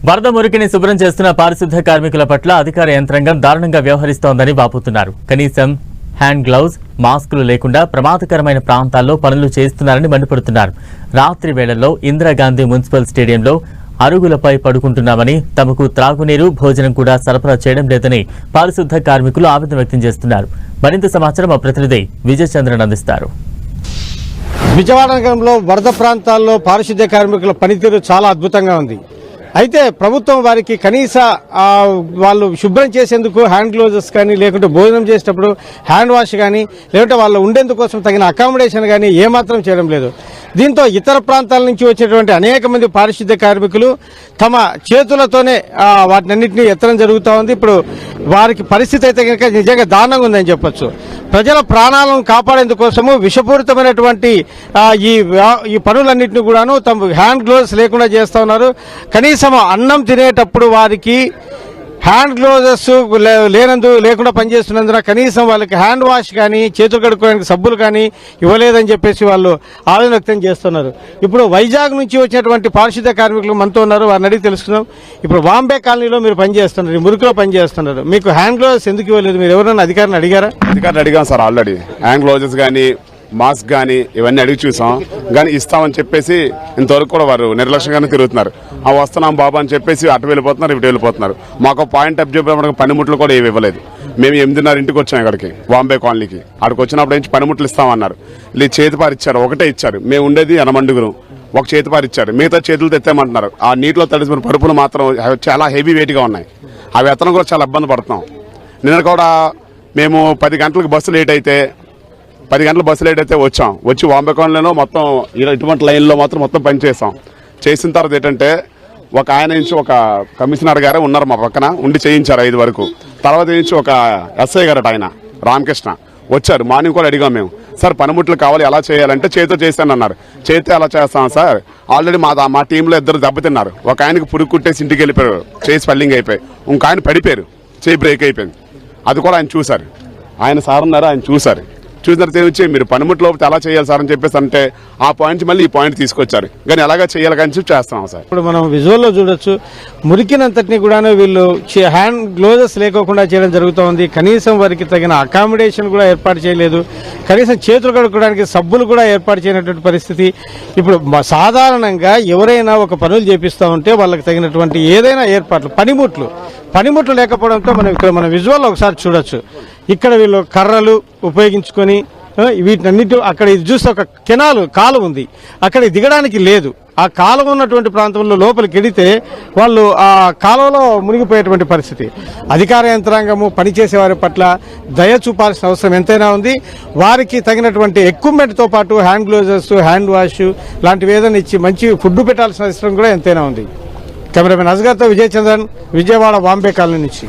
వరద మురికిని శుభ్రం చేస్తున్న పారిశుద్ధ కార్మికుల పట్ల అధికార యంత్రాంగం దారుణంగా వ్యవహరిస్తోందని వాపోతున్నారు. కనీసం హ్యాండ్ గ్లౌజ్, మాస్కులు లేకుండా ప్రమాదకరమైన ప్రాంతాల్లో పనులు చేస్తున్నారని మండిపడుతున్నారు. రాత్రి వేళల్లో ఇందిరాగాంధీ మున్సిపల్ స్టేడియంలో అరుగులపై పడుకుంటున్నామని, తమకు త్రాగునీరు, భోజనం కూడా సరఫరా చేయడం లేదని పారిశుద్ధ కార్మికులు ఆవేదన వ్యక్తం చేస్తున్నారు. మరింత సమాచారం మా ప్రతినిధి విజయ్ చంద్రన్ అందిస్తారు. విజయవాడ నగరంలో వరద ప్రాంతాల్లో పారిశుద్ధ్య కార్మికుల పనితీరు చాలా అద్భుతంగా ఉంది. అయితే ప్రభుత్వం వారికి కనీస వాళ్ళు శుభ్రం చేసేందుకు హ్యాండ్ గ్లౌజెస్ కానీ, లేకుంటే భోజనం చేసేటప్పుడు హ్యాండ్ వాష్ కానీ, లేకుంటే వాళ్ళు ఉండేందుకోసం తగిన అకామిడేషన్ కానీ ఏమాత్రం చేయడం లేదు. దీంతో ఇతర ప్రాంతాల నుంచి వచ్చేటువంటి అనేక మంది పారిశుద్ధ్య కార్మికులు తమ చేతులతోనే వాటినన్నింటినీ ఎత్తడం జరుగుతూ ఉంది. ఇప్పుడు వారికి పరిస్థితి అయితే కనుక నిజంగా దారుణంగా ఉందని చెప్పొచ్చు. ప్రజల ప్రాణాలను కాపాడేందుకోసము విషపూరితమైనటువంటి ఈ పనులన్నింటినీ కూడాను తమ హ్యాండ్ గ్లౌజెస్ లేకుండా చేస్తూ ఉన్నారు. కనీసం అన్నం తినేటప్పుడు వారికి హ్యాండ్ గ్లౌజెస్ లేకుండా పనిచేస్తున్నందున కనీసం వాళ్ళకి హ్యాండ్ వాష్ కానీ, చేతులు కడుక్కోవడానికి సబ్బులు కానీ ఇవ్వలేదని చెప్పేసి వాళ్ళు ఆవేదన వ్యక్తం చేస్తున్నారు. ఇప్పుడు వైజాగ్ నుంచి వచ్చినటువంటి పారిశుద్ధ్య కార్మికులు మనతో ఉన్నారు, వారిని అడిగి తెలుసుకుందాం. ఇప్పుడు బాంబే కాలనీలో మీరు పనిచేస్తున్నారు, మురికిలో పనిచేస్తున్నారు, మీకు హ్యాండ్ గ్లౌజెస్ ఎందుకు ఇవ్వలేదు? మీరు ఎవరైనా అధికారిని అడిగారా? అధికారులు అడిగాం సార్, ఆల్రెడీ హ్యాండ్ గ్లౌజెస్ కానీ, మాస్క్ కానీ ఇవన్నీ అడిగి చూసాం. కానీ ఇస్తామని చెప్పేసి ఇంతవరకు కూడా వారు నిర్లక్ష్యంగానే తిరుగుతున్నారు. వస్తున్నాం బాబు అని చెప్పేసి అటు వెళ్ళిపోతున్నారు, ఇటు వెళ్ళిపోతున్నారు. మాకు పాయింట్ అప్ చెప్పినప్పుడు పనిముట్లు కూడా ఏమి ఇవ్వలేదు. మేము 8:30 ఇంటికి వచ్చాం ఇక్కడికి, బాంబే కాలనీకి. అక్కడికి వచ్చినప్పుడు నుంచి పనిముట్లు ఇస్తామన్నారు. చేతిపారు ఇచ్చారు, ఒకటే ఇచ్చారు. మేము ఉండేది ఎనమండుగురు, ఒక చేతిపారు ఇచ్చారు, మిగతా చేతులు తెచ్చామంటున్నారు. ఆ నీటిలో తడిసిన పరుపులు మాత్రం చాలా హెవీ వెయిట్గా ఉన్నాయి. అవి ఎత్తడం కూడా చాలా ఇబ్బంది పడుతున్నాం. నిన్న కూడా మేము 10 గంటలకు బస్సు లేట్ అయితే 10 గంటల బస్సు లేట్ అయితే వచ్చి బాంబే కాలనీలో మొత్తం ఇటువంటి లైన్లో మొత్తం పనిచేసాం. చేసిన తర్వాత ఏంటంటే ఒక ఆయన నుంచి ఒక కమిషనర్ గారే ఉన్నారు మా పక్కన ఉండి చేయించారు 5 వరకు. తర్వాత నుంచి ఒక ఎస్ఐ గారట, ఆయన రామకృష్ణ వచ్చారు. మార్నింగ్ కూడా అడిగాం మేము, సార్ పనిముట్లు కావాలి, ఎలా చేయాలంటే చేతితో చేస్తానన్నారు. చేస్తే ఎలా చేస్తాం సార్, ఆల్రెడీ మా టీంలో 2 దెబ్బతిన్నారు. ఒక ఆయనకి పురుగు కుట్టేసి ఇంటికి వెళ్ళిపోయారు, చేసి స్పెల్లింగ్ అయిపోయి. ఇంక ఆయన పడిపోయారు, చేయి బ్రేక్ అయిపోయింది. అది కూడా ఆయన చూశారు. ఆయన సార్ ఉన్నారు, ఆయన చూశారు. చూసిన వచ్చి మీరు పనిముట్లు ఎలా చేయాలి సార్ అని చెప్పేసి అంటే ఆ పాయింట్ మళ్ళీ ఈ పాయింట్ తీసుకొచ్చారు. కానీ ఎలాగా చేయాలి కానీ చేస్తున్నాం సార్. ఇప్పుడు మనం విజువల్లో చూడొచ్చు, మురికినంతటినీ కూడా వీళ్ళు హ్యాండ్ గ్లౌజెస్ లేకోకుండా చేయడం జరుగుతూ ఉంది. కనీసం వారికి తగిన అకామిడేషన్ కూడా ఏర్పాటు చేయలేదు. కనీసం చేతులు కడుక్కోవడానికి సబ్బులు కూడా ఏర్పాటు చేయనటువంటి పరిస్థితి. ఇప్పుడు సాధారణంగా ఎవరైనా ఒక పనులు చేపిస్తూ ఉంటే వాళ్ళకి తగినటువంటి ఏదైనా ఏర్పాట్లు, పనిముట్లు లేకపోవడంతో మనం విజువల్లో ఒకసారి చూడొచ్చు. ఇక్కడ వీళ్ళు కర్రలు ఉపయోగించుకొని వీటినన్నిటి అక్కడ ఇది చూస్తే ఒక కాలువ ఉంది, అక్కడ దిగడానికి లేదు. ఆ కాలువ ఉన్నటువంటి ప్రాంతంలో లోపలికి వెడితే వాళ్ళు ఆ కాలువలో మునిగిపోయేటువంటి పరిస్థితి. అధికార యంత్రాంగము పనిచేసే వారి పట్ల దయ చూపాల్సిన అవసరం ఎంతైనా ఉంది. వారికి తగినటువంటి ఎక్విప్మెంట్తో పాటు హ్యాండ్ గ్లౌజెస్, హ్యాండ్ వాష్ లాంటివి ఏదైనా ఇచ్చి మంచి ఫుడ్ పెట్టాల్సిన అవసరం కూడా ఎంతైనా ఉంది. కెమెరామెన్ అస్గర్తో విజయ్ చంద్రన్, విజయవాడ బాంబే కాలనీ నుంచి.